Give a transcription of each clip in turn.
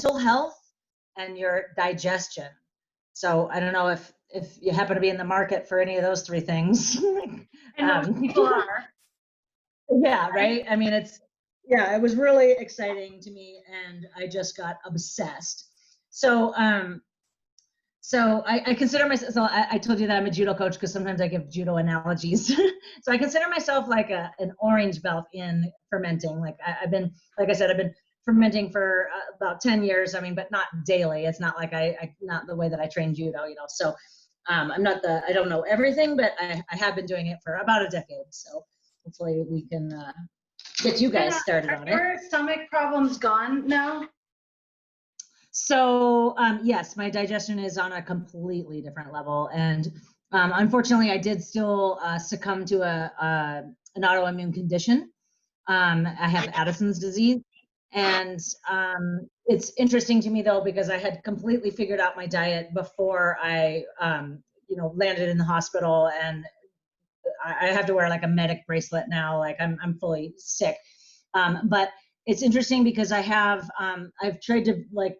mental health and your digestion. So I don't know if you happen to be in the market for any of those three things. And most people are. Yeah, right. I mean, it was really exciting to me, and I just got obsessed. So so I consider myself, so I told you that I'm a judo coach because sometimes I give judo analogies. So I consider myself like an orange belt in fermenting. Like I've been, like I said, I've been fermenting for about 10 years. I mean, but not daily. It's not like not the way that I train judo, So I don't know everything, but I have been doing it for about a decade. So hopefully we can get you guys started on it. Are your stomach problems gone now? So yes, my digestion is on a completely different level, and unfortunately, I did still succumb to an autoimmune condition. I have Addison's disease, and it's interesting to me though because I had completely figured out my diet before I, landed in the hospital, and I have to wear like a medic bracelet now. Like I'm fully sick, but it's interesting because I've tried to like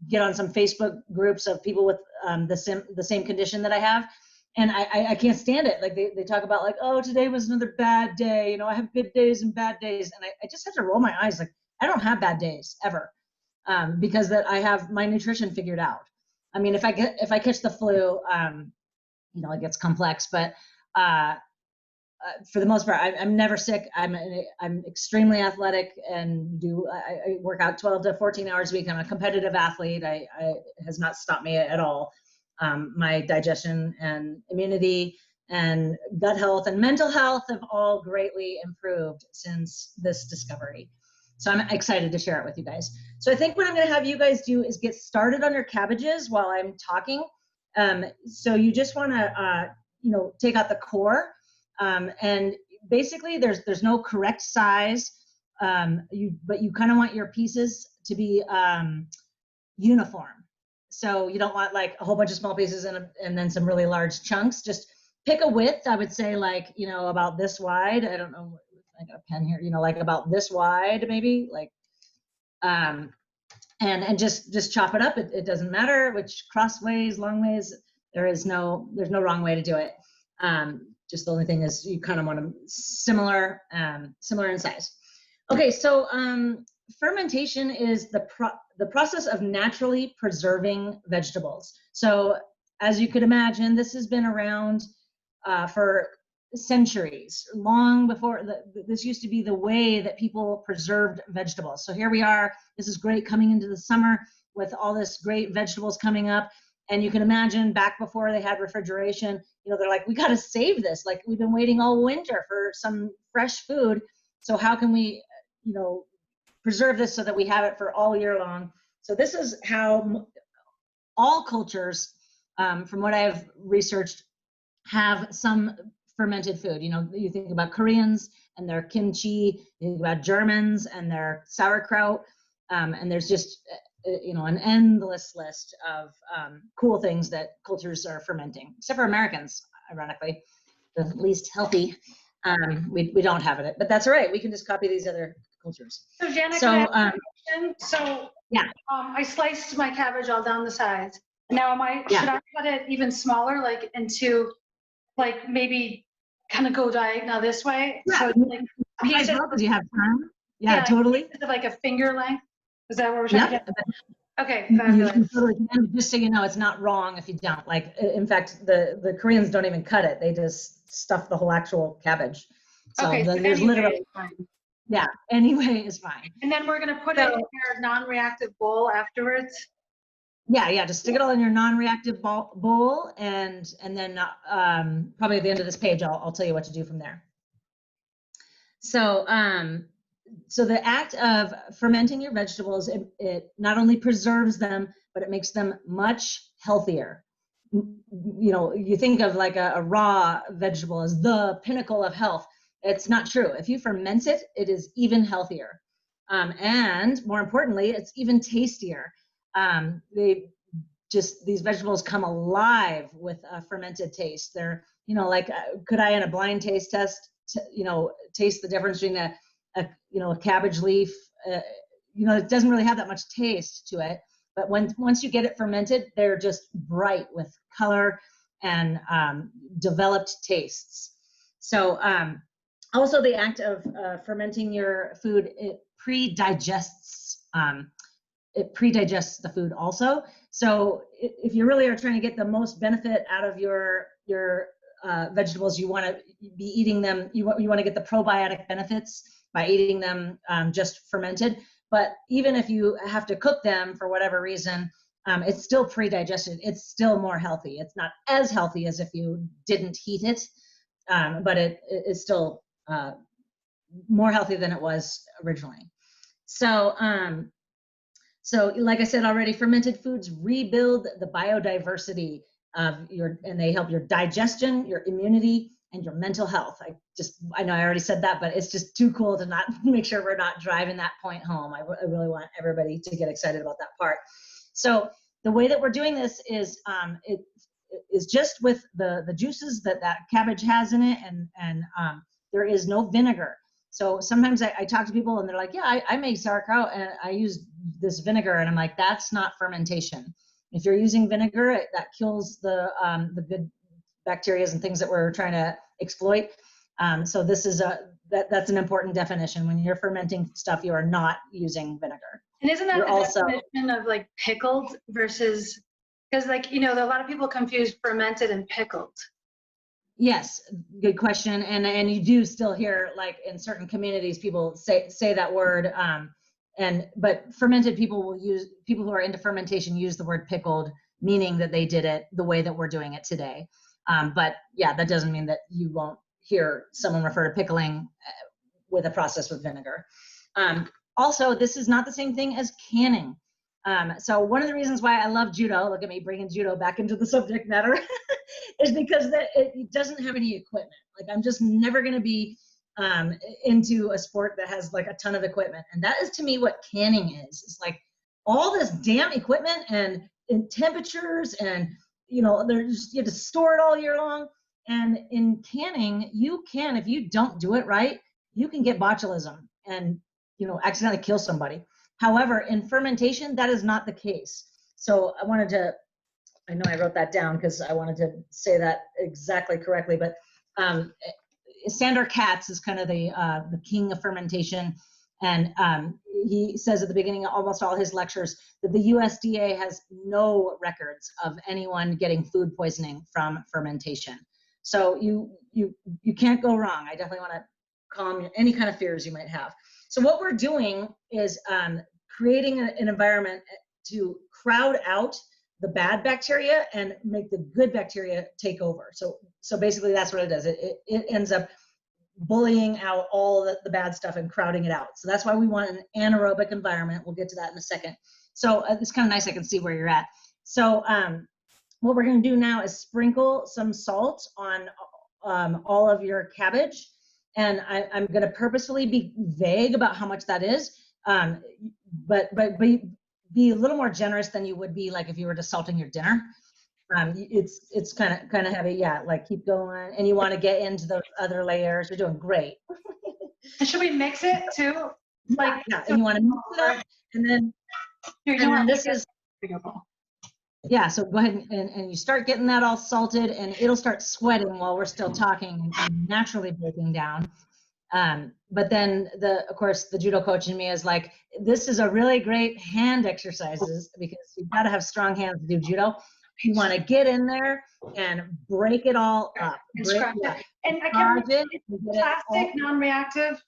get on some Facebook groups of people with the same condition that I have. And I can't stand it. Like they talk about like, oh, today was another bad day. I have good days and bad days. And I just have to roll my eyes. Like I don't have bad days ever because that I have my nutrition figured out. I mean, if I catch the flu, it gets complex, but for the most part, I'm never sick. I'm extremely athletic and I work out 12 to 14 hours a week. I'm a competitive athlete. It has not stopped me at all. My digestion and immunity and gut health and mental health have all greatly improved since this discovery. So I'm excited to share it with you guys. So I think what I'm going to have you guys do is get started on your cabbages while I'm talking. So you just want to, take out the core. And basically there's no correct size, but you kind of want your pieces to be uniform. So you don't want like a whole bunch of small pieces and then some really large chunks. Just pick a width. I would say like, about this wide. I don't know. I got a pen here, like about this wide, maybe like, and just chop it up. It doesn't matter which crossways, long ways. There's no wrong way to do it. Just the only thing is you kind of want them similar in size. Okay, so fermentation is the process of naturally preserving vegetables. So as you could imagine, this has been around for centuries, long before this used to be the way that people preserved vegetables. So here we are. This is great coming into the summer with all this great vegetables coming up. And you can imagine back before they had refrigeration, they're like, we got to save this. Like we've been waiting all winter for some fresh food. So how can we, preserve this so that we have it for all year long? So this is how all cultures, from what I've researched, have some fermented food. You think about Koreans and their kimchi, you think about Germans and their sauerkraut, and there's just an endless list of cool things that cultures are fermenting, except for Americans, ironically, the least healthy. We don't have it, but that's all right. We can just copy these other cultures. So Janna, yeah, I sliced my cabbage all down the sides. Now, should I cut it even smaller, like into, like maybe kind of go diagonal this way? Yeah. So like pieces. Do you have time? Yeah, totally. Like a finger length. Is that what we're trying to get? Okay, fabulous. You totally can. Just so you know, it's not wrong if you don't. Like, in fact, the Koreans don't even cut it. They just stuff the whole actual cabbage. So okay, there's literally fine. Yeah, anyway is fine. And then we're gonna put it in your non-reactive bowl afterwards. Yeah, just stick it all in your non-reactive bowl, and then probably at the end of this page, I'll tell you what to do from there. So so the act of fermenting your vegetables, it not only preserves them, but it makes them much healthier. You think of like a raw vegetable as the pinnacle of health. It's not true. If you ferment it, it is even healthier. And more importantly, it's even tastier. These vegetables come alive with a fermented taste. They're, could I in a blind taste test, taste the difference between a cabbage leaf, it doesn't really have that much taste to it. But once you get it fermented, they're just bright with color and developed tastes. So also the act of fermenting your food, it pre-digests the food also. So if you really are trying to get the most benefit out of your vegetables, you want to be eating them. You want to get the probiotic benefits by eating them just fermented. But even if you have to cook them for whatever reason, it's still pre-digested. It's still more healthy. It's not as healthy as if you didn't heat it, but it is still more healthy than it was originally. So, so like I said already, fermented foods rebuild the biodiversity of and they help your digestion, your immunity, and your mental health. I know I already said that, but it's just too cool to not make sure we're not driving that point home. I really want everybody to get excited about that part. So the way that we're doing this is it is just with the juices that cabbage has in it, and there is no vinegar. So sometimes I talk to people and they're like, yeah, I make sauerkraut and I use this vinegar, and I'm like, that's not fermentation. If you're using vinegar, that kills the good bacteria and things that we're trying to exploit. So this is that's an important definition. When you're fermenting stuff, you are not using vinegar. And isn't that the definition of like pickled versus, because like, a lot of people confuse fermented and pickled. Yes, good question. And you do still hear, like in certain communities, people say that word. But fermented people who are into fermentation use the word pickled, meaning that they did it the way that we're doing it today. But yeah, that doesn't mean that you won't hear someone refer to pickling with a process with vinegar. Also, this is not the same thing as canning. So one of the reasons why I love judo, look at me bringing judo back into the subject matter, is because it doesn't have any equipment. Like I'm just never going to be into a sport that has like a ton of equipment. And that is to me what canning is. It's like all this damn equipment and in temperatures and, you have to store it all year long. And in canning, if you don't do it right, you can get botulism and, accidentally kill somebody. However, in fermentation, that is not the case. So I know I wrote that down because I wanted to say that exactly correctly, but Sandor Katz is kind of the king of fermentation. And he says at the beginning of almost all his lectures that the USDA has no records of anyone getting food poisoning from fermentation. So you can't go wrong. I definitely want to calm any kind of fears you might have. So what we're doing is creating an environment to crowd out the bad bacteria and make the good bacteria take over. So basically that's what it does. It ends up bullying out all the bad stuff and crowding it out. So that's why we want an anaerobic environment. We'll get to that in a second. So it's kind of nice. I can see where you're at. So what we're going to do now is sprinkle some salt on all of your cabbage. And I'm going to purposefully be vague about how much that is, but be a little more generous than you would be like if you were just salting your dinner. It's kind of heavy, yeah. Like keep going, and you want to get into those other layers. You're doing great. Should we mix it too? Like yeah, and you want to mix it up, and then this is. Yeah, so go ahead and you start getting that all salted, and it'll start sweating while we're still talking and naturally breaking down. But then of course the judo coach in me is like, this is a really great hand exercises because you've got to have strong hands to do judo. You want to get in there and break it all up. And I can't remember, plastic, non-reactive.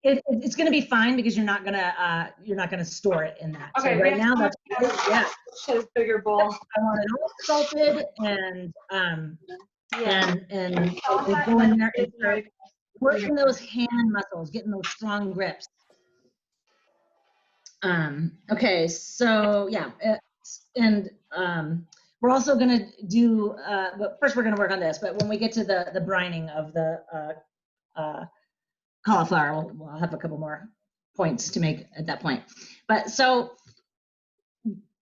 It's going to be fine because you're not gonna store it in that. Okay, so right now that's a bigger bowl. I want it all salted and go in there and start working those hand muscles, getting those strong grips. Okay, so yeah, and we're also going to do. But first, we're going to work on this. But when we get to the brining of the cauliflower, we'll have a couple more points to make at that point. But so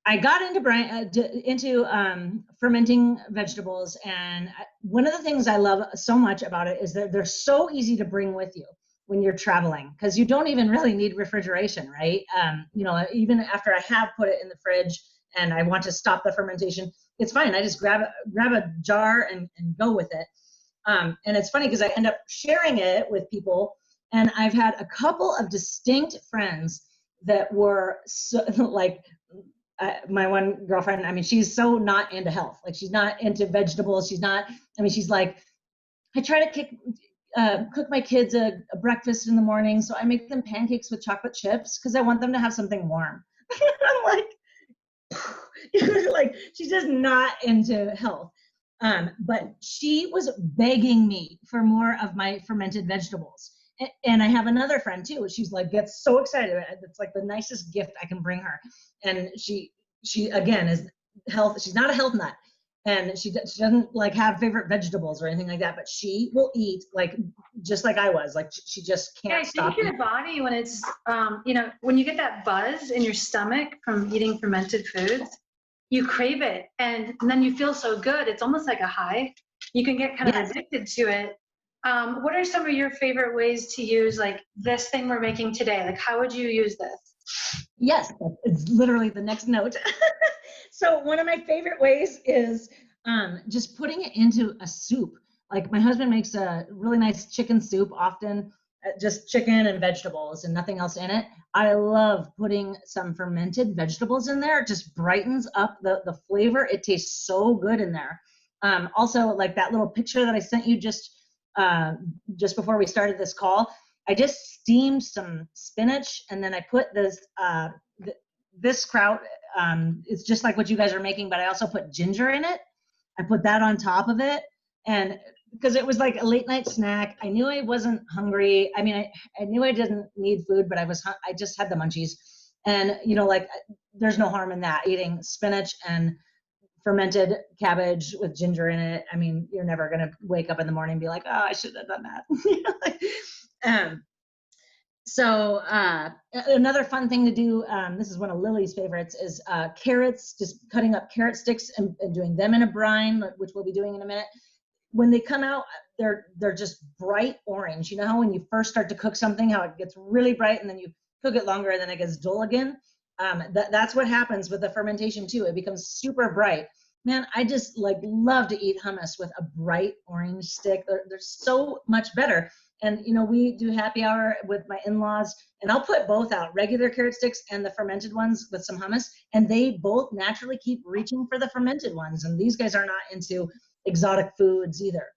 I got into fermenting vegetables, and one of the things I love so much about it is that they're so easy to bring with you. when you're traveling, because you don't even really need refrigeration, right? You know, even after I have put it in the fridge and I want to stop the fermentation, it's fine. I just grab a jar and go with it. And it's funny because I end up sharing it with people, and I've had a couple of distinct friends that were so, like, my one girlfriend, I mean, she's so not into health. Like, she's not into vegetables. She's not, I mean, she's like, I try to cook my kids a breakfast in the morning, so I make them pancakes with chocolate chips because I want them to have something warm. I'm like, like, she's just not into health. But she was begging me for more of my fermented vegetables. And I have another friend too. She's like, gets so excited. It's like the nicest gift I can bring her. And she again is health. She's not a health nut, and she doesn't like have favorite vegetables or anything like that. But she will eat like just like I was. Like, she just can't stop. Your body, when it's you know, when you get that buzz in your stomach from eating fermented foods, you crave it, and then you feel so good. It's almost like a high. You can get kind of addicted to it. What are some of your favorite ways to use like this thing we're making today? Like, how would you use this? Yes, it's literally the next note. So one of my favorite ways is just putting it into a soup. Like, my husband makes a really nice chicken soup, often just chicken and vegetables and nothing else in it. I love putting some fermented vegetables in there. It just brightens up the flavor. It tastes so good in there. Also, like that little picture that I sent you just before we started this call, I just steamed some spinach, and then I put this kraut. It's just like what you guys are making, but I also put ginger in it. I put that on top of it, and because it was like a late night snack, I knew I wasn't hungry. I mean, I knew I didn't need food, but I just had the munchies, and you know, like, there's no harm in that, eating spinach and fermented cabbage with ginger in it. I mean, you're never going to wake up in the morning and be like, oh, I should have done that. So another fun thing to do, this is one of Lily's favorites, is carrots, just cutting up carrot sticks and doing them in a brine, which we'll be doing in a minute. When they come out, they're just bright orange. You know how when you first start to cook something, how it gets really bright, and then you cook it longer and then it gets dull again? That's what happens with the fermentation too. It becomes super bright. Man, I just like love to eat hummus with a bright orange stick. They're so much better. And you know, we do happy hour with my in-laws, and I'll put both out, regular carrot sticks and the fermented ones with some hummus, and they both naturally keep reaching for the fermented ones. And these guys are not into exotic foods either,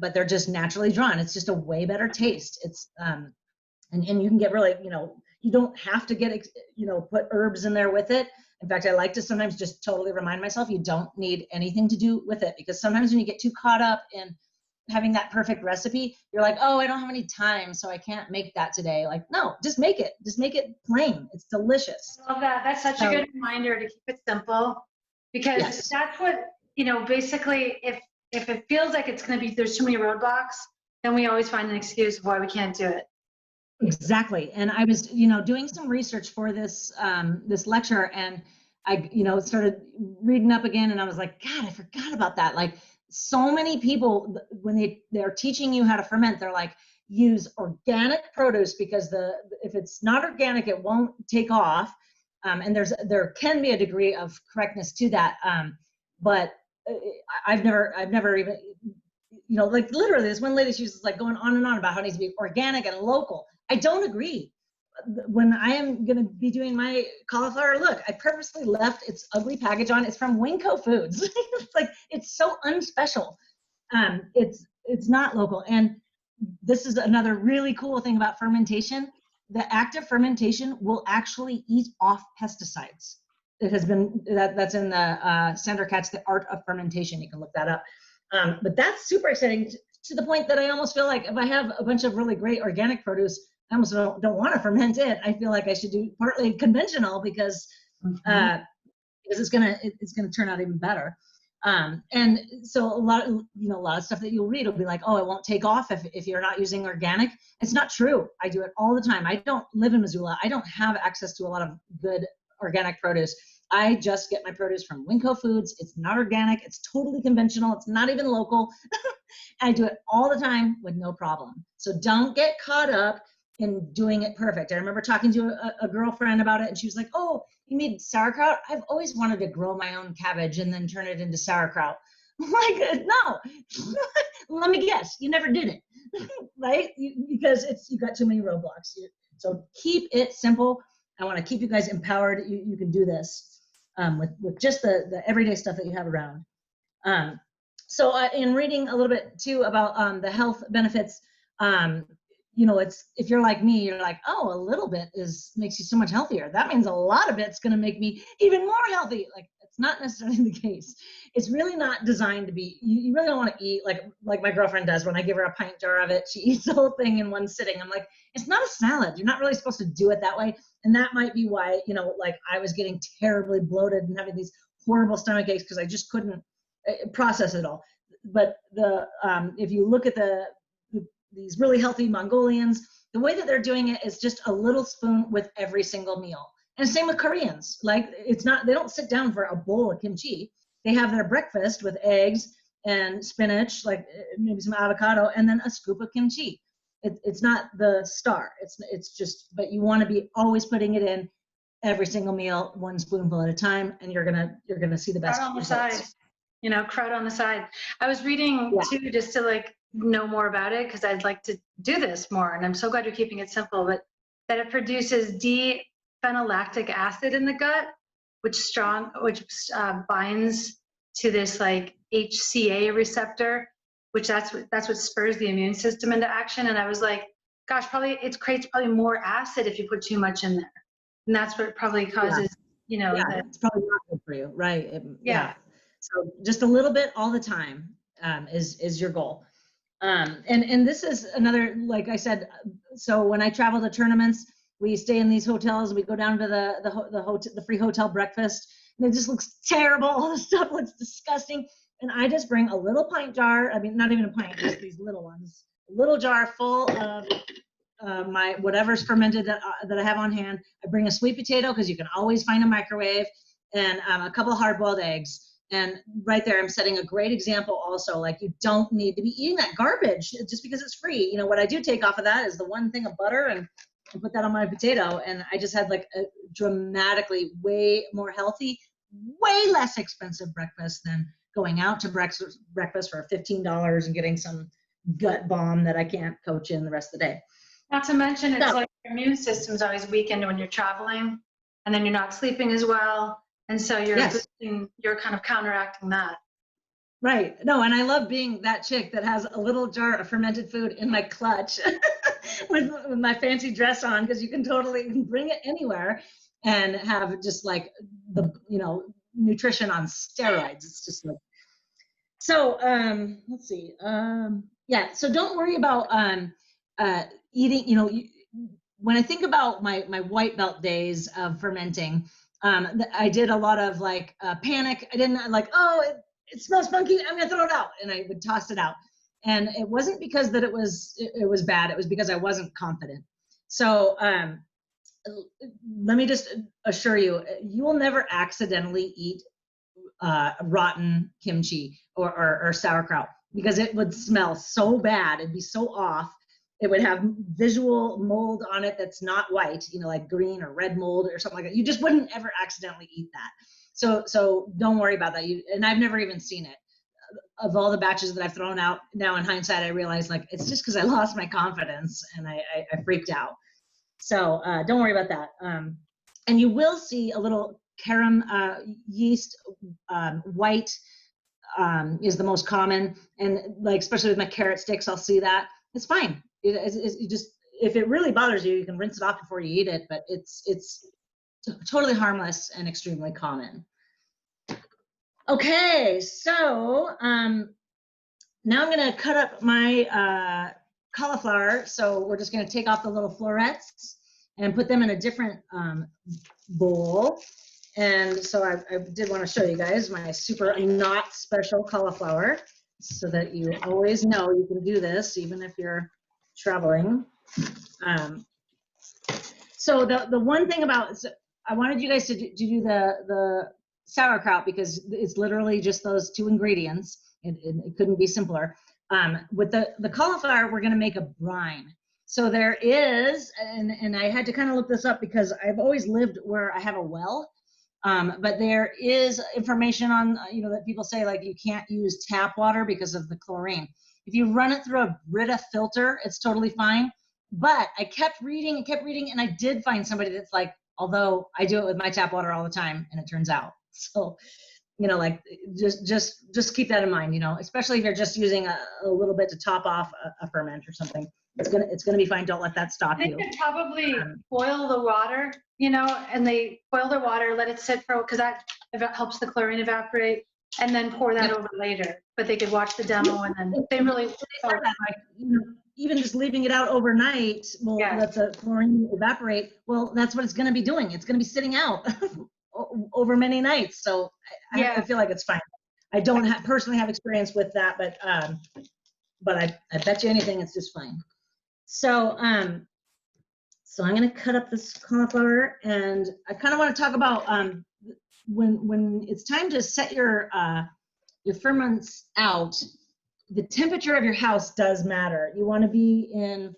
but they're just naturally drawn. It's just a way better taste. It's and you can get really, you know, you don't have to get, you know, put herbs in there with it. In fact, I like to sometimes just totally remind myself you don't need anything to do with it, because sometimes when you get too caught up in having that perfect recipe, you're like, oh, I don't have any time, so I can't make that today. Like, no, just make it. Just make it plain. It's delicious. I love that. That's such a good reminder to keep it simple, because that's what, you know, basically, if it feels like it's going to be, there's too many roadblocks, then we always find an excuse of why we can't do it. Exactly. And I was, you know, doing some research for this this lecture, and I, you know, started reading up again, and I was like, God, I forgot about that. Like, so many people, when they're teaching you how to ferment, they're like, use organic produce, because if it's not organic, it won't take off. And there can be a degree of correctness to that. But I've never even, you know, like literally this one lady, she was like going on and on about how it needs to be organic and local. I don't agree. When I am going to be doing my cauliflower, look, I purposely left its ugly package on. It's from Winco Foods. It's like, it's so unspecial. It's not local. And this is another really cool thing about fermentation. The active fermentation will actually eat off pesticides. It has been, that's in the Sandra Katz, The Art of Fermentation. You can look that up. But that's super exciting, to the point that I almost feel like if I have a bunch of really great organic produce, I almost don't want to ferment it. I feel like I should do partly conventional, because it's gonna turn out even better. And so a lot of stuff that you'll read will be like, oh, it won't take off if you're not using organic. It's not true. I do it all the time. I don't live in Missoula. I don't have access to a lot of good organic produce. I just get my produce from Winco Foods. It's not organic. It's totally conventional. It's not even local. I do it all the time with no problem. So don't get caught up in doing it perfect. I remember talking to a girlfriend about it, and she was like, oh, you made sauerkraut? I've always wanted to grow my own cabbage and then turn it into sauerkraut. I'm like, no, let me guess, you never did it, right? Because you got too many roadblocks. So keep it simple. I want to keep you guys empowered. You can do this with just the everyday stuff that you have around. So in reading a little bit too about the health benefits, you know, if you're like me, you're like, oh, a little bit makes you so much healthier. That means a lot of it's going to make me even more healthy. Like, it's not necessarily the case. It's really not designed to be. You really don't want to eat like my girlfriend does. When I give her a pint jar of it, she eats the whole thing in one sitting. I'm like, it's not a salad. You're not really supposed to do it that way. And that might be why, you know, like I was getting terribly bloated and having these horrible stomach aches because I just couldn't process it all. But if you look at these really healthy Mongolians, the way that they're doing it is just a little spoon with every single meal. And same with Koreans. Like, they don't sit down for a bowl of kimchi. They have their breakfast with eggs and spinach, like maybe some avocado, and then a scoop of kimchi. It's not the star. It's just, but you want to be always putting it in every single meal, one spoonful at a time, and you're gonna see the best Crud on the results. side, you know, crud on the side. I was reading too, just to like know more about it, because I'd like to do this more, and I'm so glad you're keeping it simple, but that it produces D-phenolactic acid in the gut, which binds to this like HCA receptor, which that's what spurs the immune system into action. And I was like, gosh, probably it creates probably more acid if you put too much in there, and that's what probably causes, you know, it's probably not good for you, right? So just a little bit all the time is your goal. And this is another, like I said, so when I travel to tournaments, we stay in these hotels, we go down to the free hotel breakfast, and it just looks terrible. All the stuff looks disgusting. And I just bring a little pint jar, I mean, not even a pint, just these little ones, a little jar full of my whatever's fermented that I have on hand. I bring a sweet potato, because you can always find a microwave, and a couple of hard-boiled eggs. And right there, I'm setting a great example also. Like, you don't need to be eating that garbage just because it's free. You know, what I do take off of that is the one thing of butter, and put that on my potato. And I just had like a dramatically way more healthy, way less expensive breakfast than going out to breakfast for $15 and getting some gut bomb that I can't coach in the rest of the day. Not to mention, it's like your immune system's always weakened when you're traveling, and then you're not sleeping as well. And so you're kind of counteracting that. Right. No, and I love being that chick that has a little jar of fermented food in my clutch with my fancy dress on, because you can bring it anywhere and have just like the, you know, nutrition on steroids. It's just like, so let's see. So don't worry about eating, you know, when I think about my white belt days of fermenting, I did a lot of like panic. I didn't like, oh, it smells funky, I'm gonna throw it out, and I would toss it out. And it wasn't because that it was bad, it was because I wasn't confident. So let me just assure you, you will never accidentally eat rotten kimchi or sauerkraut, because it would smell so bad, it'd be so off. It would have visual mold on it that's not white, you know, like green or red mold or something like that. You just wouldn't ever accidentally eat that. So don't worry about that. And I've never even seen it. Of all the batches that I've thrown out, now in hindsight, I realize like it's just because I lost my confidence and I freaked out. So don't worry about that. And you will see a little carom yeast, white is the most common. And like, especially with my carrot sticks, I'll see that. It's fine. You just, if it really bothers you, you can rinse it off before you eat it, but it's totally harmless and extremely common. Okay, so now I'm gonna cut up my cauliflower. So we're just gonna take off the little florets and put them in a different bowl. And so I did want to show you guys my super not special cauliflower, so that you always know you can do this even if you're traveling. So the one thing about, I wanted you guys to do the sauerkraut because it's literally just those 2 ingredients. It couldn't be simpler. With the cauliflower, we're going to make a brine. So there is, and I had to kind of look this up because I've always lived where I have a well, but there is information on, that people say like you can't use tap water because of the chlorine. If you run it through a Brita filter, it's totally fine. But I kept reading and I did find somebody that's like, although I do it with my tap water all the time and it turns out. So, like just keep that in mind, especially if you're just using a little bit to top off a ferment or something. It's gonna be fine. Don't let that stop you. They could probably boil the water, and they boil the water, let it sit for, because that helps the chlorine evaporate, and then pour that over later. But they could watch the demo and then they really. Even just leaving it out overnight will let the chlorine evaporate. Well, that's what it's going to be doing. It's going to be sitting out over many nights. So I feel like it's fine. I don't personally have experience with that, but I bet you anything it's just fine. So so I'm going to cut up this cauliflower, and I kind of want to talk about when it's time to set your ferments out. The temperature of your house does matter. You want to be in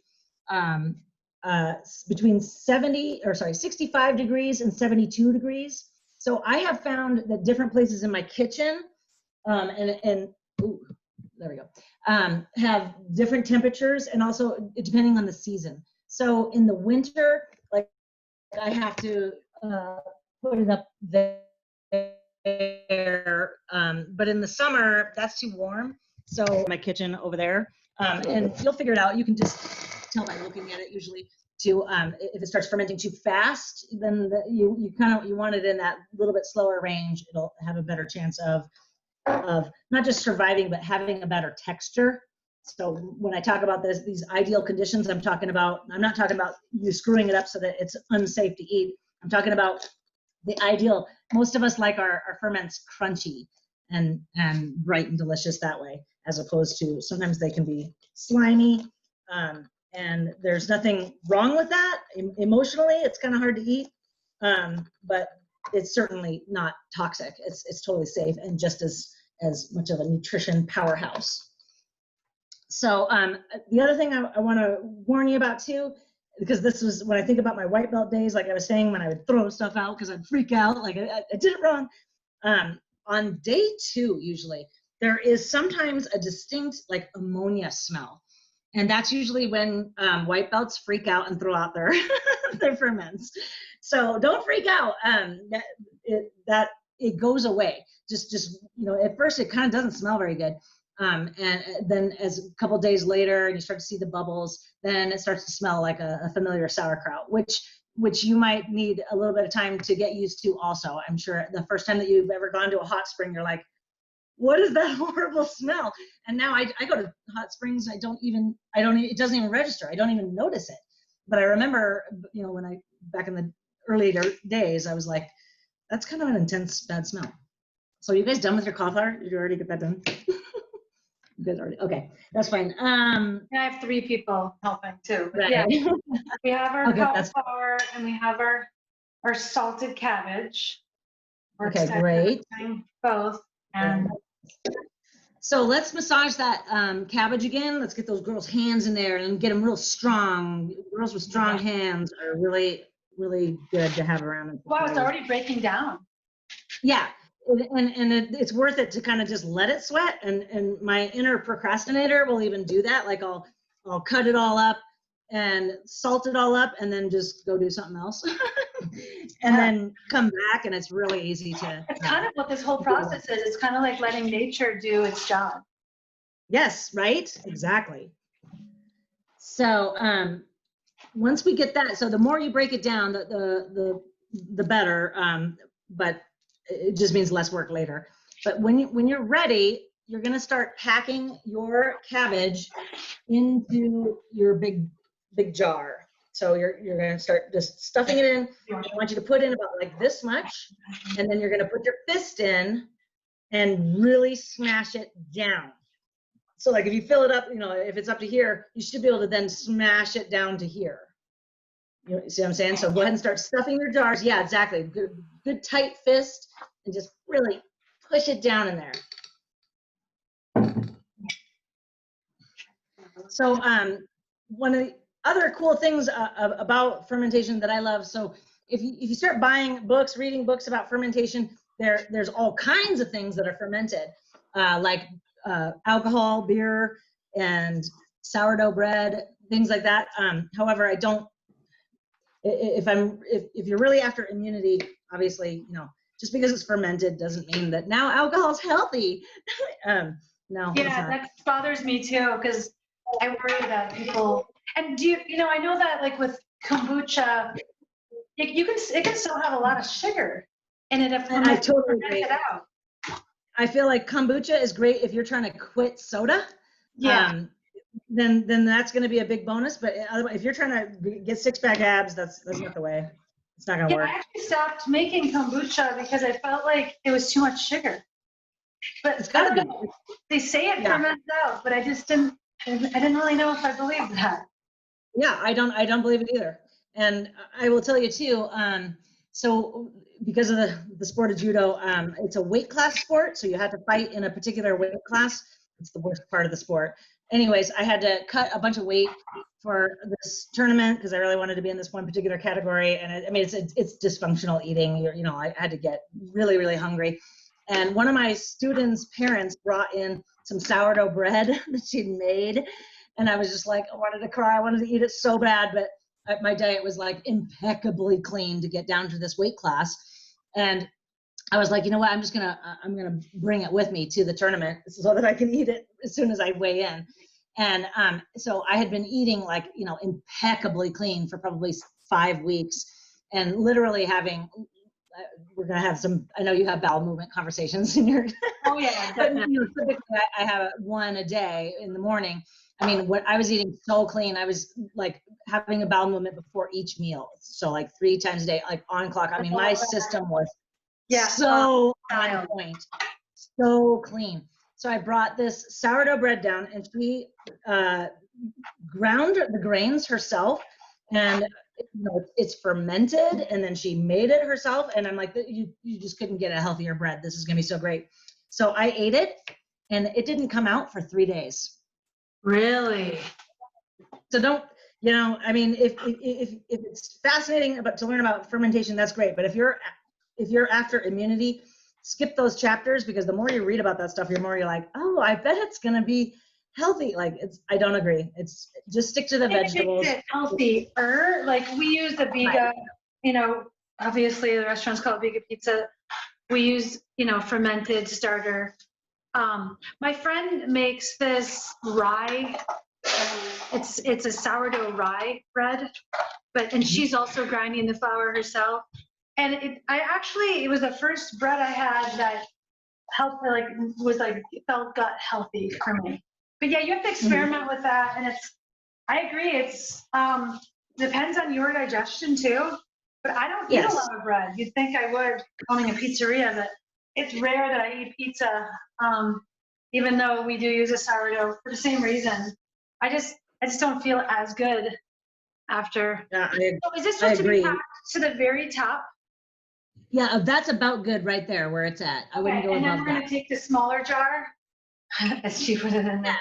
between 65 degrees and 72 degrees. So I have found that different places in my kitchen there we go, have different temperatures, and also depending on the season. So in the winter, like I have to put it up there, but in the summer, that's too warm. So my kitchen over there, and you'll figure it out. You can just tell by looking at it usually. If it starts fermenting too fast, then you want it in that little bit slower range. It'll have a better chance of not just surviving, but having a better texture. So when I talk about these ideal conditions, I'm not talking about you screwing it up so that it's unsafe to eat. I'm talking about the ideal. Most of us like our ferments crunchy and bright and delicious that way, as opposed to sometimes they can be slimy. And there's nothing wrong with that. Emotionally, it's kind of hard to eat, but it's certainly not toxic. It's totally safe and just as much of a nutrition powerhouse. So the other thing I want to warn you about too, because this was when I think about my white belt days, like I was saying, when I would throw stuff out because I'd freak out, like I did it wrong. On day 2, usually, there is sometimes a distinct like ammonia smell. And that's usually when white belts freak out and throw out their their ferments. So don't freak out. It goes away. Just at first it kind of doesn't smell very good. And then as a couple of days later and you start to see the bubbles, then it starts to smell like a familiar sauerkraut, which you might need a little bit of time to get used to also. I'm sure the first time that you've ever gone to a hot spring, you're like, what is that horrible smell? And now I go to hot springs, it doesn't even register. I don't even notice it. But I remember, when back in the earlier days, I was like, that's kind of an intense bad smell. So you guys done with your cauliflower? Did you already get that done? You guys already, okay, that's fine. I have 3 people helping too. Right. Yeah, we have our cauliflower and we have our salted cabbage. Okay, great. Both. And so let's massage that cabbage again. Let's get those girls' hands in there and get them real strong. Girls with strong hands are really, really good to have around. Wow, it's already breaking down. Yeah, and it's worth it to kind of just let it sweat. And my inner procrastinator will even do that. Like I'll cut it all up and salt it all up and then just go do something else. And then come back, and it's really easy to. It's kind of what this whole process is. It's kind of like letting nature do its job. Yes, right? Exactly. So once we get that, so the more you break it down, the better. But it just means less work later. But when you're ready, you're going to start packing your cabbage into your big jar. So you're going to start just stuffing it in. I want you to put in about like this much, and then you're going to put your fist in and really smash it down. So like if you fill it up, if it's up to here, you should be able to then smash it down to here. You see what I'm saying? So go ahead and start stuffing your jars. Yeah, exactly. Good tight fist, and just really push it down in there. So one of the other cool things about fermentation that I love, so if you start buying books, reading books about fermentation, there's all kinds of things that are fermented, like alcohol, beer, and sourdough bread, things like that. However, I don't, if you're really after immunity, obviously, just because it's fermented doesn't mean that now alcohol is healthy. No. Yeah, that bothers me too, because I worry that people, and I know that like with kombucha, it can still have a lot of sugar in it if I totally agree. it out. I feel like kombucha is great if you're trying to quit soda. Yeah. Then that's going to be a big bonus. But if you're trying to get six-pack abs, that's not the way. It's not going to work. I actually stopped making kombucha because I felt like it was too much sugar. But it's got to be. They say it ferments out, but I didn't really know if I believed that. Yeah, I don't believe it either. And I will tell you too, so because of the sport of judo, it's a weight class sport, so you have to fight in a particular weight class. It's the worst part of the sport. Anyways, I had to cut a bunch of weight for this tournament because I really wanted to be in this one particular category. And it's dysfunctional eating. I had to get really, really hungry. And one of my students' parents brought in some sourdough bread that she'd made. And I was just like, I wanted to cry. I wanted to eat it so bad. But my diet was like impeccably clean to get down to this weight class. And I was like, you know what? I'm going to bring it with me to the tournament so that I can eat it as soon as I weigh in. And so I had been eating like, impeccably clean for probably 5 weeks, and literally having, we're going to have some, I know you have bowel movement conversations in your, oh yeah, but typically I have one a day in the morning. I mean, when I was eating so clean, I was like having a bowel movement before each meal. So like 3 times a day, like on clock. I mean, my system was so on point, so clean. So I brought this sourdough bread down, and she ground the grains herself, and it's fermented, and then she made it herself. And I'm like, you just couldn't get a healthier bread. This is gonna be so great. So I ate it, and it didn't come out for 3 days. Really? So don't, I mean, if it's fascinating to learn about fermentation, that's great. But if you're after immunity, skip those chapters, because the more you read about that stuff, the more you're like, oh, I bet it's going to be healthy. Like I don't agree. It's just stick to the vegetables. It healthier. Like we use the Vega, obviously the restaurants call it Vega pizza. We use, fermented starter. My friend makes this rye. It's a sourdough rye bread, and she's also grinding the flour herself. And it was the first bread I had that helped, felt gut healthy for me. But yeah, you have to experiment with that. And I agree. It's depends on your digestion too. But I don't eat a lot of bread. You'd think I would owning a pizzeria, but it's rare that I eat pizza. Even though we do use a sourdough for the same reason. I just don't feel as good after. Yeah, so is this supposed to be packed to the very top? Yeah, that's about good right there where it's at. I wouldn't go above that. And then we're going to take the smaller jar, as she put it in there.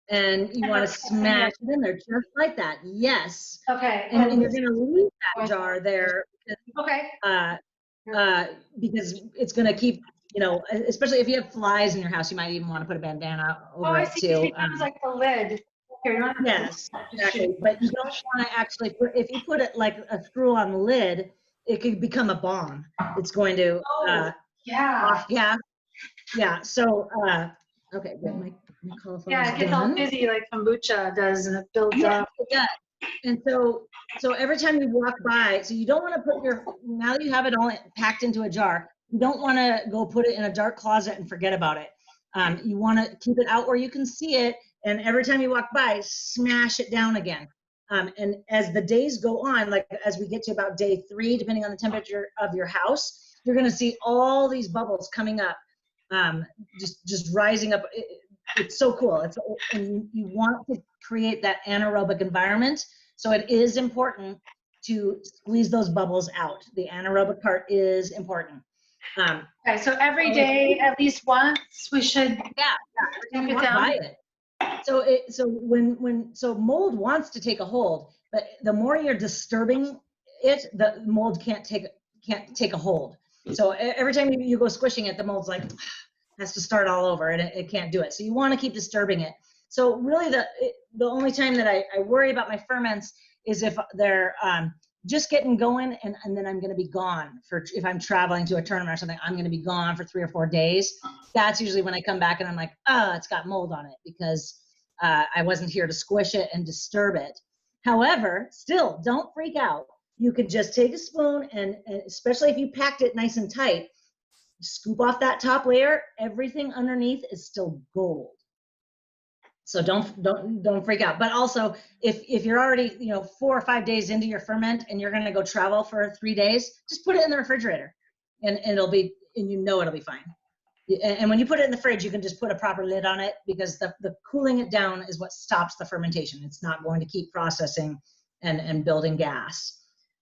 And you want to smash it in there just like that. Yes. Okay. And you're going to leave that jar there. Okay. Because it's going to keep, especially if you have flies in your house, you might even want to put a bandana over it too. It becomes like the lid. Yes, exactly. But you don't want to actually if you put it like a screw on the lid, it could become a bomb. It's going to, yeah. So, okay, good. My cauliflower it gets all fizzy like kombucha does, and it builds up. It does. And so every time you walk by, so you don't want to put now that you have it all packed into a jar, you don't want to go put it in a dark closet and forget about it. You want to keep it out where you can see it, and every time you walk by, smash it down again. And as the days go on, like as we get to about day 3, depending on the temperature of your house, you're going to see all these bubbles coming up, just rising up. It's so cool. And you want to create that anaerobic environment. So it is important to squeeze those bubbles out. The anaerobic part is important. Okay, so every day, at least once, we should every time you it walk down. by it. So mold wants to take a hold, but the more you're disturbing it, the mold can't take a hold. So every time you go squishing it, the mold's like has to start all over, and it can't do it. So you want to keep disturbing it. So really, the only time that I worry about my ferments is if they're just getting going, and then I'm going to be gone if I'm traveling to a tournament or something, I'm going to be gone for 3 or 4 days. That's usually when I come back and I'm like, it's got mold on it because I wasn't here to squish it and disturb it. However, still, don't freak out. You could just take a spoon, and especially if you packed it nice and tight, scoop off that top layer. Everything underneath is still gold. So don't freak out. But also, if you're already 4 or 5 days into your ferment and you're going to go travel for 3 days, just put it in the refrigerator, and it'll be fine. And when you put it in the fridge, you can just put a proper lid on it, because the cooling it down is what stops the fermentation. It's not going to keep processing and building gas.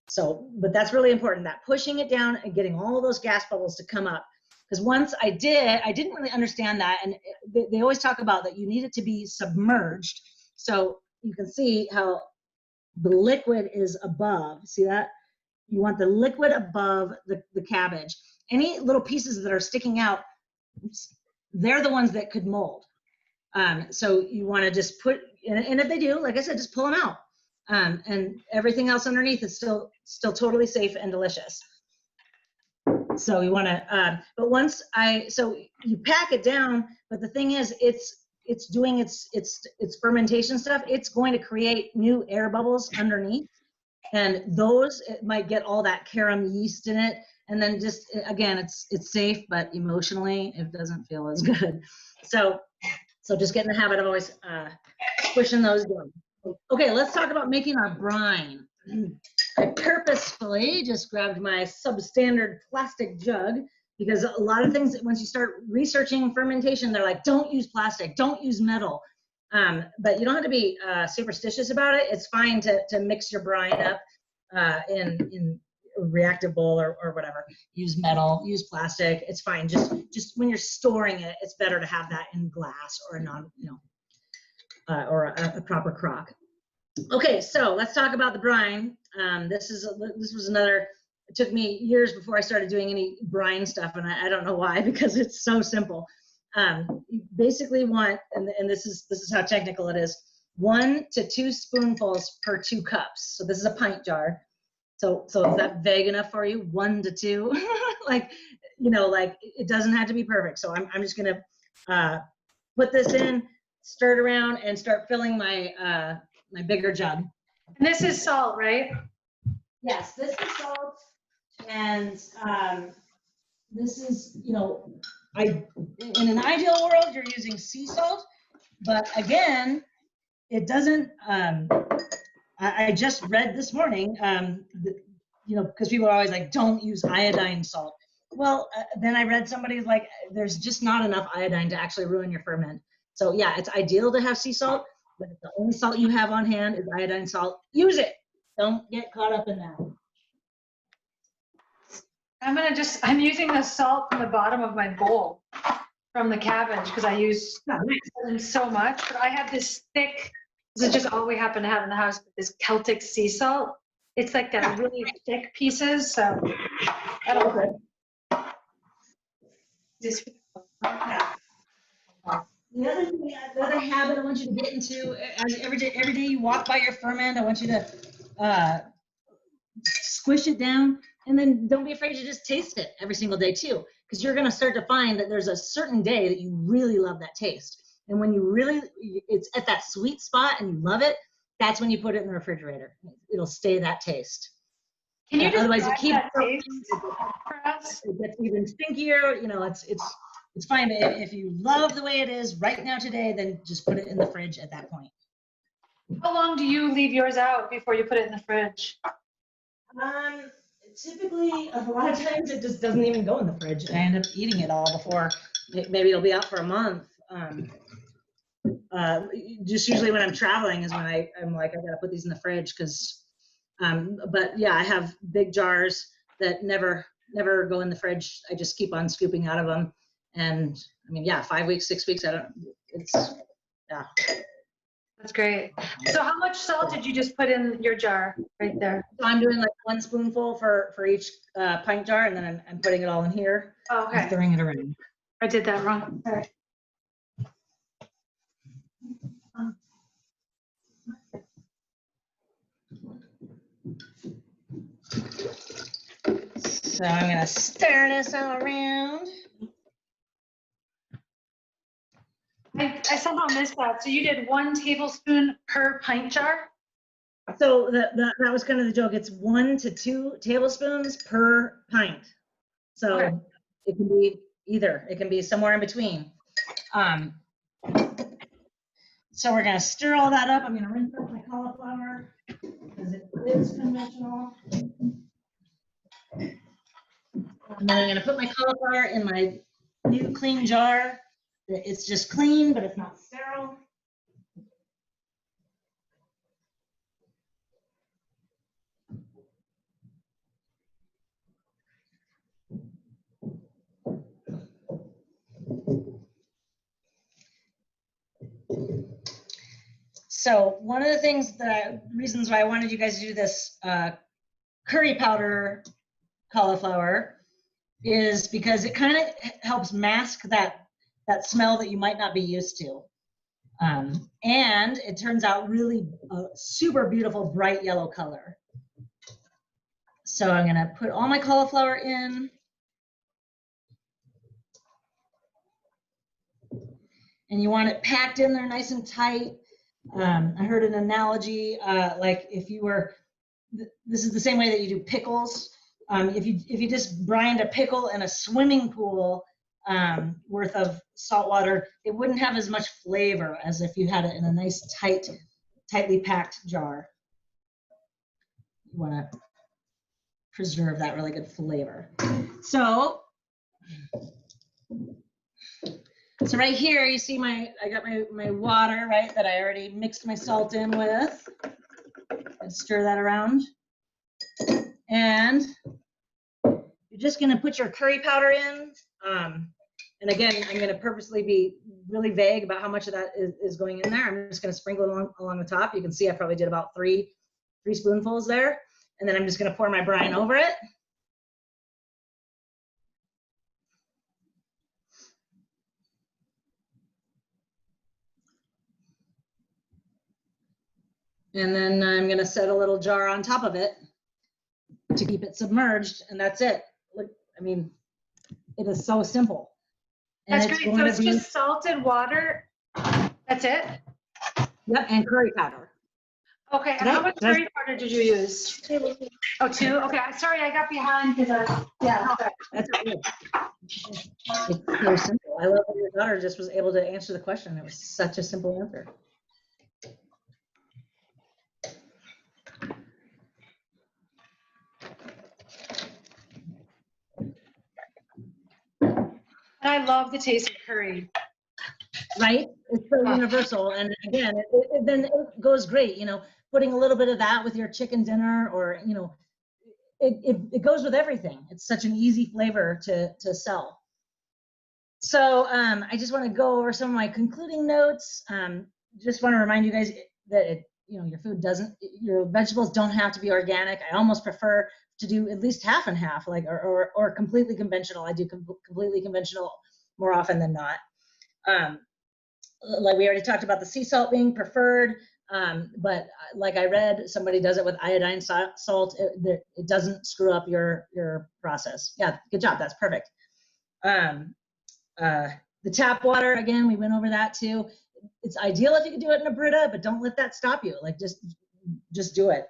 So, but that's really important, that pushing it down and getting all those gas bubbles to come up. Because once I didn't really understand that. And they always talk about that you need it to be submerged. So you can see how the liquid is above. See that? You want the liquid above the cabbage. Any little pieces that are sticking out, they're the ones that could mold. So you want to just put, and if they do, like I said, just pull them out. And everything else underneath is still totally safe and delicious. So you want to, so you pack it down, but the thing is, it's doing its fermentation stuff. It's going to create new air bubbles underneath, and those, it might get all that carom yeast in it. And then just, again, it's safe, but emotionally, it doesn't feel as good. So just get in the habit of always pushing those down. Okay, let's talk about making our brine. I purposefully just grabbed my substandard plastic jug, because a lot of things, once you start researching fermentation, they're like, don't use plastic, don't use metal. But you don't have to be superstitious about it. It's fine to mix your brine up in a reactive bowl or whatever. Use metal, use plastic. It's fine. Just when you're storing it, it's better to have that in glass or a proper crock. Okay, so let's talk about the brine. This was another. It took me years before I started doing any brine stuff, and I don't know why, because it's so simple. You basically want, and this is how technical it is, 1 to 2 spoonfuls per 2 cups. So this is a pint jar. So is that vague enough for you? 1 to 2, like it doesn't have to be perfect. So I'm just gonna put this in, stir it around, and start filling my my bigger jug. And this is salt, right? Yes, this is salt, and this is, in an ideal world, you're using sea salt, but again, it doesn't, I just read this morning, because people are always like, don't use iodine salt. Well, then I read somebody's like, there's just not enough iodine to actually ruin your ferment. So yeah, it's ideal to have sea salt, but if the only salt you have on hand is iodine salt, use it. Don't get caught up in that. I'm using the salt from the bottom of my bowl from the cabbage, because I use them so much. But I have this thick, this is just all we happen to have in the house, but this Celtic sea salt. It's like that really thick pieces, so that'll work. The other habit I want you to get into, every day you walk by your ferment, I want you to squish it down, and then don't be afraid to just taste it every single day too, because you're going to start to find that there's a certain day that you really love that taste. And when it's at that sweet spot and you love it, that's when you put it in the refrigerator. It'll stay that taste. Can you otherwise you keep that taste for us? It gets even stinkier. It's fine. If you love the way it is right now today, then just put it in the fridge at that point. How long do you leave yours out before you put it in the fridge? Typically, a lot of times it just doesn't even go in the fridge. I end up eating it all before. Maybe it'll be out for a month. Just usually when I'm traveling is when I'm like, I gotta put these in the fridge, because But yeah, I have big jars that never go in the fridge. I just keep on scooping out of them. And I mean, yeah, 5 weeks, 6 weeks, yeah. That's great. So how much salt did you just put in your jar right there? So I'm doing like 1 spoonful for each pint jar, and then I'm putting it all in here. Oh, okay. And throwing it around. I did that wrong. All right. So I'm gonna stir this all around. I somehow missed that. So you did 1 tablespoon per pint jar? So that was kind of the joke. It's 1 to 2 tablespoons per pint. So Okay. it can be either. It can be somewhere in between. So we're gonna stir all that up. I'm gonna rinse up my cauliflower because it is conventional. And then I'm gonna put my cauliflower in my new clean jar. It's just clean, but it's not sterile. So one of the reasons why I wanted you guys to do this curry powder cauliflower is because it kind of helps mask that smell that you might not be used to. And it turns out really a super beautiful bright yellow color. So I'm gonna put all my cauliflower in. And you want it packed in there nice and tight. I heard an analogy, like if you were, this is the same way that you do pickles. If you just brined a pickle in a swimming pool worth of salt water, it wouldn't have as much flavor as if you had it in a nice tightly packed jar. You want to preserve that really good flavor. So right here, you see I got my water, right, that I already mixed my salt in with. And stir that around. And you're just gonna put your curry powder in. And again, I'm gonna purposely be really vague about how much of that is going in there. I'm just gonna sprinkle along the top. You can see I probably did about three spoonfuls there. And then I'm just gonna pour my brine over it. And then I'm gonna set a little jar on top of it to keep it submerged, and that's it. Look, I mean, it is so simple. And that's great. So it's just salted water. That's it? Yep, and curry powder. Okay, and how much curry powder did you use? 2. Oh, 2? Okay, sorry, I got behind because yeah. That's okay. It's so simple. I love that your daughter just was able to answer the question. It was such a simple answer. And I love the taste of curry. Right? It's so universal. And again, then it goes great, you know, putting a little bit of that with your chicken dinner, or, you know, it goes with everything. It's such an easy flavor to sell. So I just want to go over some of my concluding notes. Just want to remind you guys that you know, your vegetables don't have to be organic. I almost prefer to do at least half and half, like or completely conventional. I do completely conventional more often than not. Like we already talked about the sea salt being preferred, but like I read, somebody does it with iodine salt. It doesn't screw up your process. Yeah, good job. That's perfect. The tap water, again, we went over that too. It's ideal if you could do it in a Brita, but don't let that stop you. Like just do it.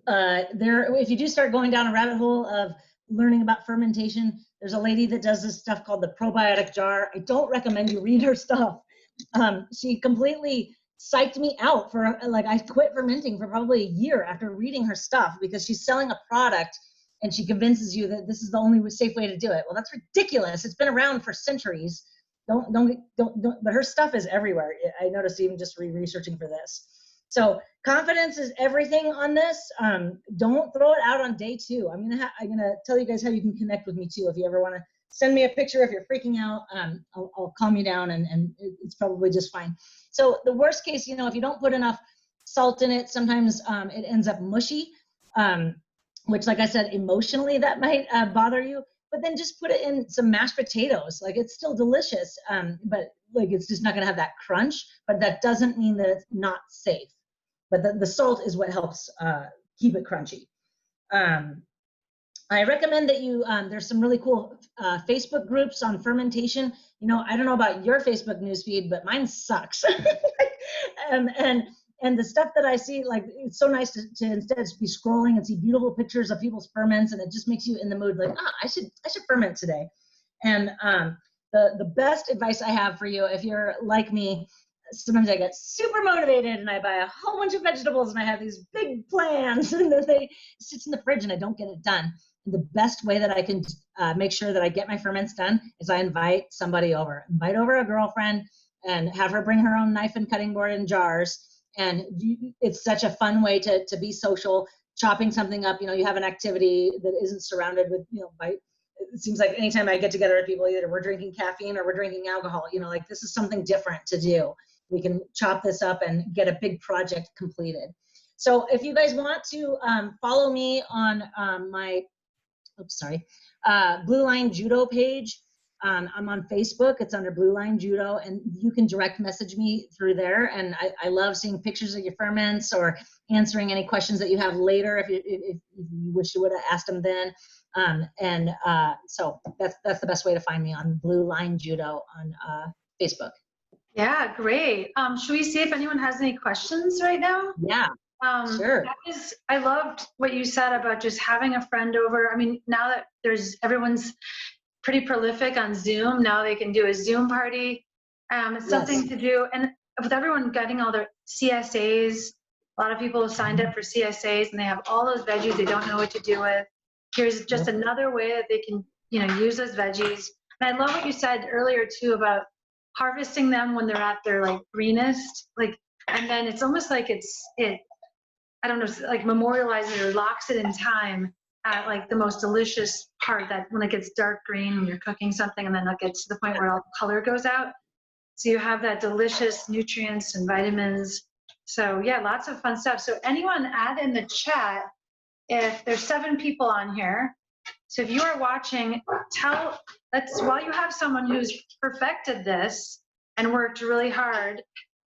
If you do start going down a rabbit hole of learning about fermentation, there's a lady that does this stuff called the probiotic jar. I don't recommend you read her stuff. She completely psyched me out for, like, I quit fermenting for probably a year after reading her stuff, because she's selling a product and she convinces you that this is the only safe way to do it. Well, that's ridiculous. It's been around for centuries. Don't, but her stuff is everywhere. I noticed even just researching for this. So confidence is everything on this. Don't throw it out on day 2. I'm gonna tell you guys how you can connect with me too. If you ever want to send me a picture if you're freaking out, I'll calm you down, and it's probably just fine. So the worst case, you know, if you don't put enough salt in it, sometimes it ends up mushy, which, like I said, emotionally that might bother you. But then just put it in some mashed potatoes. Like, it's still delicious, but like, it's just not gonna have that crunch. But that doesn't mean that it's not safe. But the salt is what helps keep it crunchy. I recommend that you, there's some really cool Facebook groups on fermentation. You know, I don't know about your Facebook newsfeed, but mine sucks. And the stuff that I see, like, it's so nice to instead be scrolling and see beautiful pictures of people's ferments, and it just makes you in the mood, like, I should ferment today. And the best advice I have for you, if you're like me, sometimes I get super motivated and I buy a whole bunch of vegetables and I have these big plans, and then they sit in the fridge and I don't get it done. And the best way that I can make sure that I get my ferments done is I invite somebody over. Invite over a girlfriend and have her bring her own knife and cutting board and jars. And it's such a fun way to be social, chopping something up. You know, you have an activity that isn't surrounded with, you know, it seems like anytime I get together with people, either we're drinking caffeine or we're drinking alcohol. You know, like, this is something different to do. We can chop this up and get a big project completed. So if you guys want to follow me on my, Blue Line Judo page, I'm on Facebook. It's under Blue Line Judo, and you can direct message me through there. And I love seeing pictures of your ferments or answering any questions that you have later if you wish you would have asked them then. So that's the best way to find me, on Blue Line Judo on Facebook. Yeah, great. Should we see if anyone has any questions right now? Yeah, sure. I loved what you said about just having a friend over. I mean, now that everyone's pretty prolific on Zoom, now they can do a Zoom party. It's something to do. And with everyone getting all their CSAs, a lot of people have signed up for CSAs and they have all those veggies they don't know what to do with. Here's just another way that they can, you know, use those veggies. And I love what you said earlier too about harvesting them when they're at their like greenest, like, and then it's almost like I don't know, like memorializes or locks it in time at like the most delicious part, that when it gets dark green when you're cooking something, and then it gets to the point where all the color goes out. So you have that delicious nutrients and vitamins. So yeah, lots of fun stuff. So anyone add in the chat, if there's 7 people on here. So if you are watching, while you have someone who's perfected this and worked really hard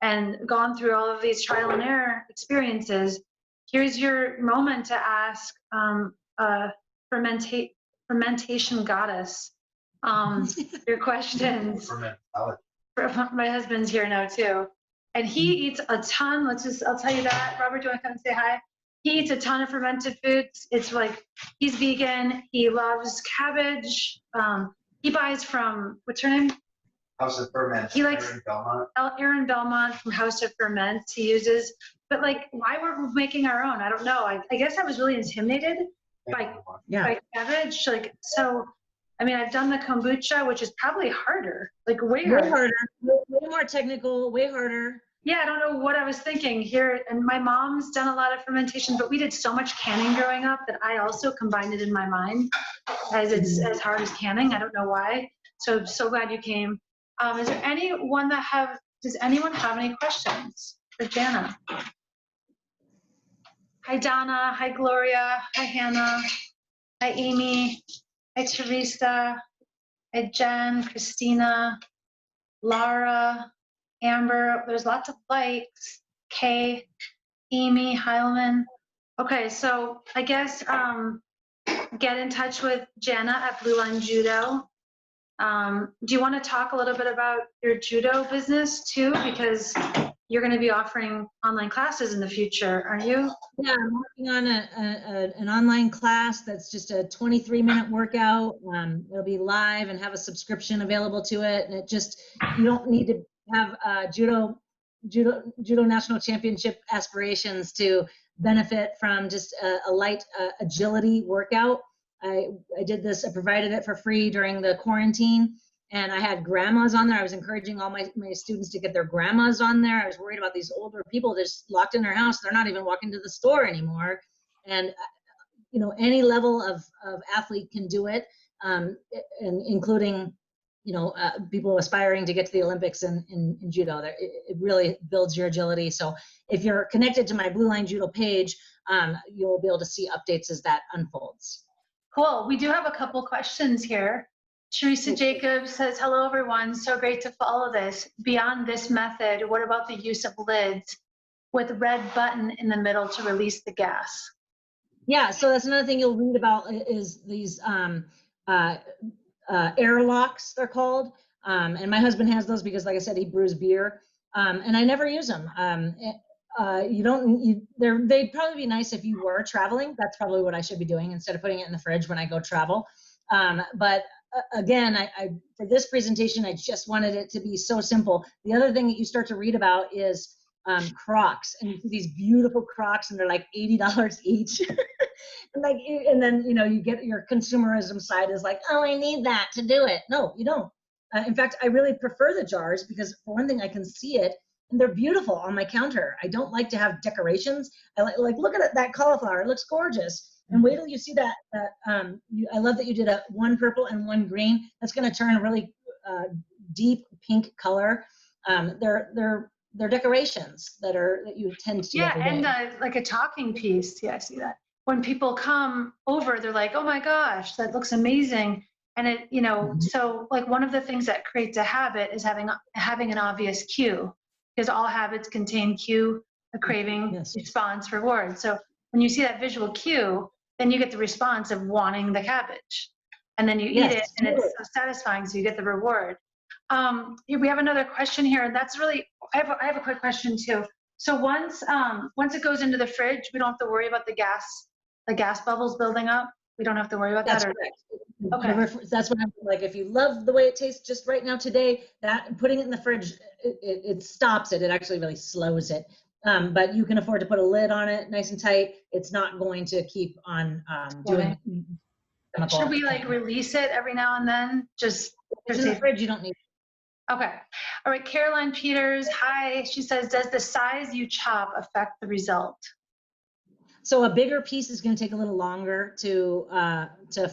and gone through all of these trial and error experiences, here's your moment to ask fermentation goddess your questions. My husband's here now too, and he eats a ton. I'll tell you that. Robert, do you want to come and say hi? He eats a ton of fermented foods. It's like, he's vegan. He loves cabbage. He buys from, what's her name? House of Ferment. He likes Erin Belmont from House of Ferment. He uses, but like, why weren't we making our own? I don't know. I guess I was really intimidated by cabbage. Like, so, I mean, I've done the kombucha, which is probably harder, like way harder, way more technical, way harder. Yeah, I don't know what I was thinking here. And my mom's done a lot of fermentation, but we did so much canning growing up that I also combined it in my mind as it's as hard as canning. I don't know why. So glad you came. Is there anyone does anyone have any questions for Janna? Hi, Donna. Hi, Gloria. Hi, Hannah. Hi, Amy. Hi, Teresa. Hi, Jen, Christina, Lara, Amber. There's lots of likes. Kay, Amy, Heilman. Okay, so I guess get in touch with Janna at Blue Line Judo. Do you want to talk a little bit about your judo business too? Because you're going to be offering online classes in the future, aren't you? Yeah, I'm working on an online class that's just a 23-minute workout. It'll be live and have a subscription available to it. And you don't need to have judo national championship aspirations to benefit from just a light agility workout. I provided it for free during the quarantine. And I had grandmas on there. I was encouraging all my students to get their grandmas on there. I was worried about these older people just locked in their house. They're not even walking to the store anymore. And, you know, any level of athlete can do it, and including, you know, people aspiring to get to the Olympics in judo. It really builds your agility. So if you're connected to my Blue Line Judo page, you'll be able to see updates as that unfolds. Cool. We do have a couple questions here. Teresa Jacobs says, hello, everyone. So great to follow this. Beyond this method, what about the use of lids with red button in the middle to release the gas? Yeah, so that's another thing you'll read about is these air locks, they're called. And my husband has those because, like I said, he brews beer. And I never use them. They'd probably be nice if you were traveling. That's probably what I should be doing instead of putting it in the fridge when I go travel. But again, I for this presentation, I just wanted it to be so simple. The other thing that you start to read about is Crocs, and you see these beautiful Crocs, and they're like $80 each. and then you know, you get your consumerism side is like, oh, I need that to do it. No, you don't. In fact, I really prefer the jars because, for one thing, I can see it, and they're beautiful on my counter. I don't like to have decorations. I like look at it, that cauliflower. It looks gorgeous. And wait till you see that. I love that you did one purple and one green. That's going to turn a really deep pink color. They're decorations that you tend to. Yeah, and like a talking piece. Yeah, I see that. When people come over, they're like, "Oh my gosh, that looks amazing!" And it, you know, so like one of the things that creates a habit is having an obvious cue, because all habits contain cue, a craving, response, reward. So when you see that visual cue, then you get the response of wanting the cabbage, and then you eat it, and it's so satisfying. So you get the reward. We have another question here, and that's really. I have a quick question too. So once it goes into the fridge, we don't have to worry about the gas bubbles building up. We don't have to worry about that. Okay. That's what I'm like. If you love the way it tastes just right now today, that putting it in the fridge, it stops it. It actually really slows it. But you can afford to put a lid on it, nice and tight. It's not going to keep on doing. Should we like release it every now and then? Just in the fridge, you don't need. Okay. All right. Caroline Peters. Hi. She says, does the size you chop affect the result? So a bigger piece is going to take a little longer to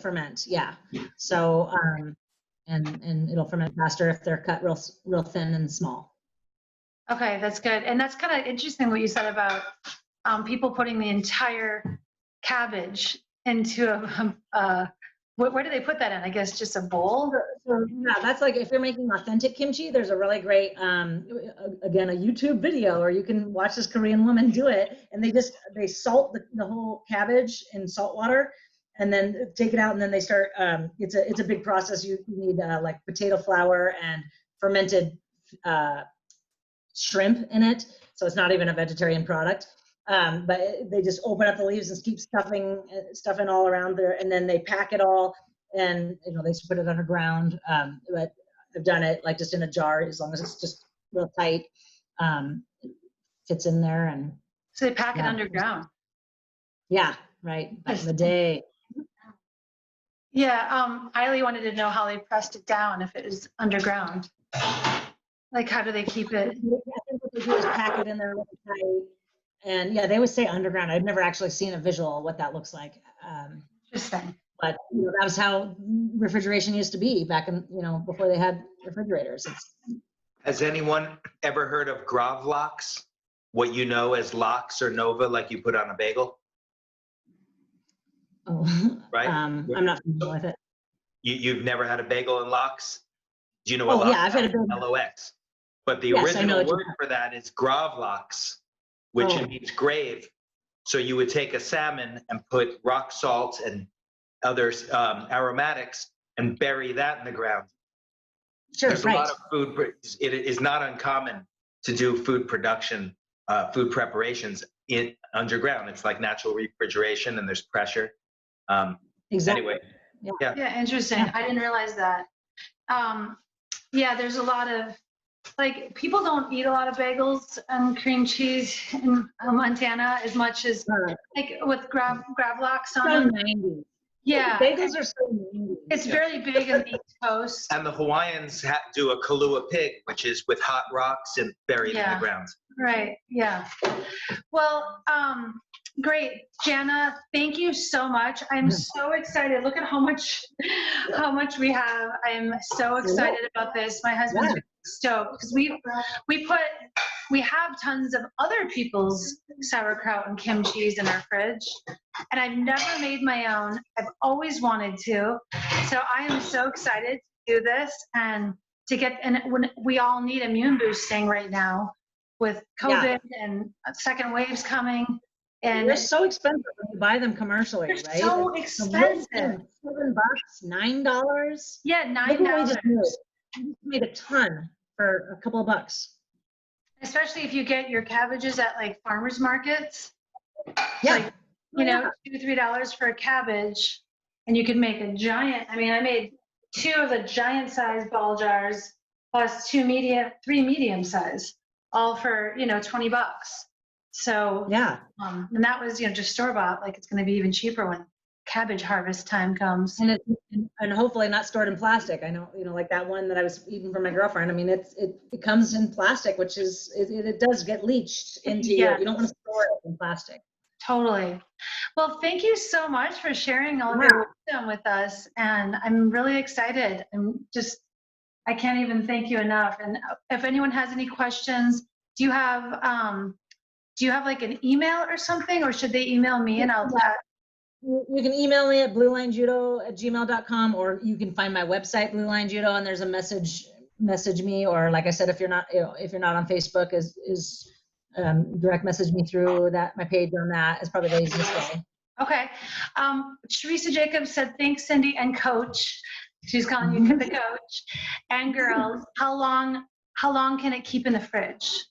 ferment. Yeah. So and it'll ferment faster if they're cut real thin and small. Okay, that's good. And that's kind of interesting what you said about people putting the entire cabbage into where do they put that in? I guess just a bowl? So, yeah, that's like if you're making authentic kimchi, there's a really great, again, a YouTube video, or you can watch this Korean woman do it. And they salt the whole cabbage in salt water and then take it out. And then they start, it's a big process. You need like potato flour and fermented shrimp in it. So it's not even a vegetarian product. But they just open up the leaves and keep stuffing all around there, and then they pack it all, and you know they put it underground. But I've done it like just in a jar, as long as it's just real tight, it fits in there. And so they pack it underground. Yeah, right. Back in the day. Yeah, Eiley wanted to know how they pressed it down if it was underground. Like how do they keep it? I think what they do is pack it in there really tight. And yeah, they would say underground. I've never actually seen a visual of what that looks like. Interesting. But you know, that was how refrigeration used to be back in, you know, before they had refrigerators. Has anyone ever heard of gravlax? What you know as lox or nova, like you put on a bagel? Oh, right. I'm not familiar with it. You've never had a bagel in lox? Do you know what? Oh yeah, I've had a bagel. LOX. But the original word for that is gravlax, which means grave. So you would take a salmon and put rock salt and other aromatics and bury that in the ground. Sure, There's a lot of food. It is not uncommon to do food production, food preparations underground. It's like natural refrigeration, and there's pressure. Exactly. Anyway. Yeah, interesting. Yeah. I didn't realize that. Yeah, there's a lot of, like, people don't eat a lot of bagels and cream cheese in Montana as much as like with gravlax on them. Yeah. Bagels are so mean. It's very big in the East Coast. And the Hawaiians do a Kahlua pig, which is with hot rocks and buried in the ground. Right. Yeah. Well, great. Janna, thank you so much. I'm so excited. Look at how much we have. I'm so excited about this. My husband's really stoked because we have tons of other people's sauerkraut and kimchi in our fridge, and I've never made my own. I've always wanted to. So I am so excited to do this and to get, and when we all need immune boosting right now with COVID and second waves coming. And they're so expensive when you buy them commercially, right? So expensive. $7, $9. Yeah, $9. We just made a ton for a couple of bucks. Especially if you get your cabbages at like farmers markets. Yeah. Like, you know, $2, $3 for a cabbage, and you could make a giant. I mean, I made 2 of the giant size ball jars plus 3 medium size, all for, you know, $20. So yeah. And that was, you know, just store bought. Like, it's going to be even cheaper when cabbage harvest time comes. And hopefully not stored in plastic. I know, you know, like that one that I was eating for my girlfriend. I mean, it comes in plastic, which is, it does get leached into you. You don't want to store it in plastic. Totally. Well, thank you so much for sharing all of your wisdom with us. And I'm really excited. I can't even thank you enough. And if anyone has any questions, do you have like an email or something, or should they email me and I'll You can email me at bluelinejudo@gmail.com, or you can find my website, Blue Line Judo, and there's a message me, or like I said, if you're not on Facebook, is direct message me through my page on that is probably the easiest way. Okay. Teresa Jacobs said, thanks, Cindy and Coach. She's calling you the coach. And girls, how long can it keep in the fridge?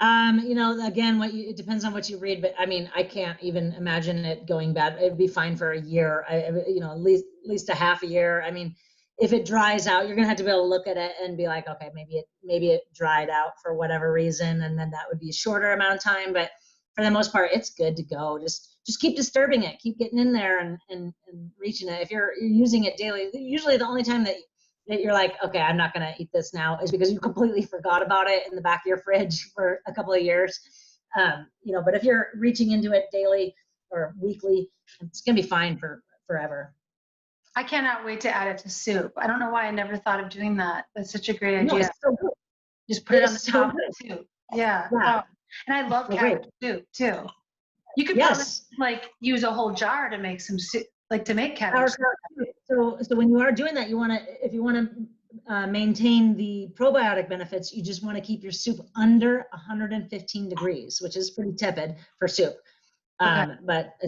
You know, again, it depends on what you read, but I mean, I can't even imagine it going bad. It'd be fine for a year, you know, at least a half a year. I mean, if it dries out, you're gonna have to be able to look at it and be like, okay, maybe it dried out for whatever reason, and then that would be a shorter amount of time. But for the most part, it's good to go. Just keep disturbing it, keep getting in there and reaching it. If you're using it daily, usually the only time that you're like, okay, I'm not gonna eat this now, is because you completely forgot about it in the back of your fridge for a couple of years. You know, but if you're reaching into it daily or weekly, it's gonna be fine for forever. I cannot wait to add it to soup. I don't know why I never thought of doing that. That's such a great idea. No, it's so good. Just put it on the top of the soup. Yeah. Oh. And I love cabbage soup too. You could probably like use a whole jar to make some soup, like to make cabbage soup. So when you are doing that, if you want to maintain the probiotic benefits, you just want to keep your soup under 115 degrees, which is pretty tepid for soup. But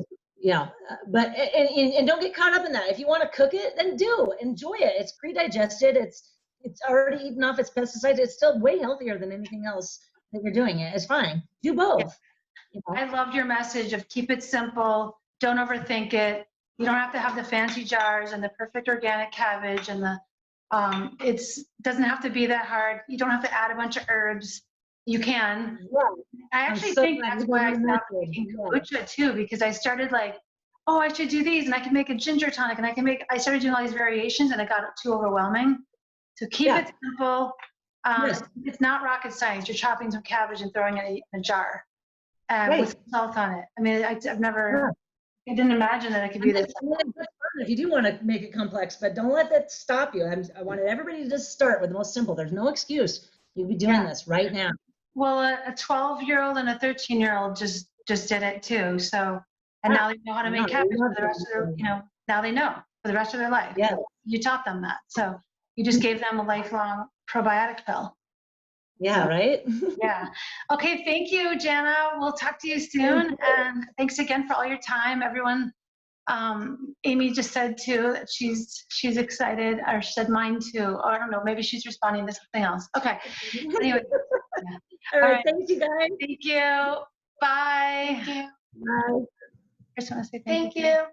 you know, and don't get caught up in that. If you want to cook it, then enjoy it. It's pre-digested. It's already eaten off its pesticides. It's still way healthier than anything else that you're doing. It's fine. Do both. Yeah. You know? I loved your message of keep it simple. Don't overthink it. You don't have to have the fancy jars and the perfect organic cabbage and it doesn't have to be that hard. You don't have to add a bunch of herbs. You can. Yeah. I actually think that's why I stopped making kombucha too, because I started like, oh, I should do these and I can make a ginger tonic and I started doing all these variations and it got too overwhelming. So keep it simple. It's not rocket science. You're chopping some cabbage and throwing it in a jar with salt on it. I mean, I've never, I didn't imagine that it could be this. If you do want to make it complex, but don't let that stop you. I wanted everybody to just start with the most simple. There's no excuse. You'd be doing this right now. Well, a 12-year-old and a 13-year-old just did it too. So, and now they know how to make cabbage for the rest of their, you know, now they know for the rest of their life. Yeah. You taught them that. So you just gave them a lifelong probiotic pill. Yeah, right? Yeah. Okay, thank you, Janna. We'll talk to you soon. And thanks again for all your time, everyone. Amy just said too that she's excited, or she said mine too. Or I don't know, maybe she's responding to something else. Okay. Anyway. Yeah. All right. Thank you, guys. Thank you. Bye. Thank you. Bye. I just want to say thank you.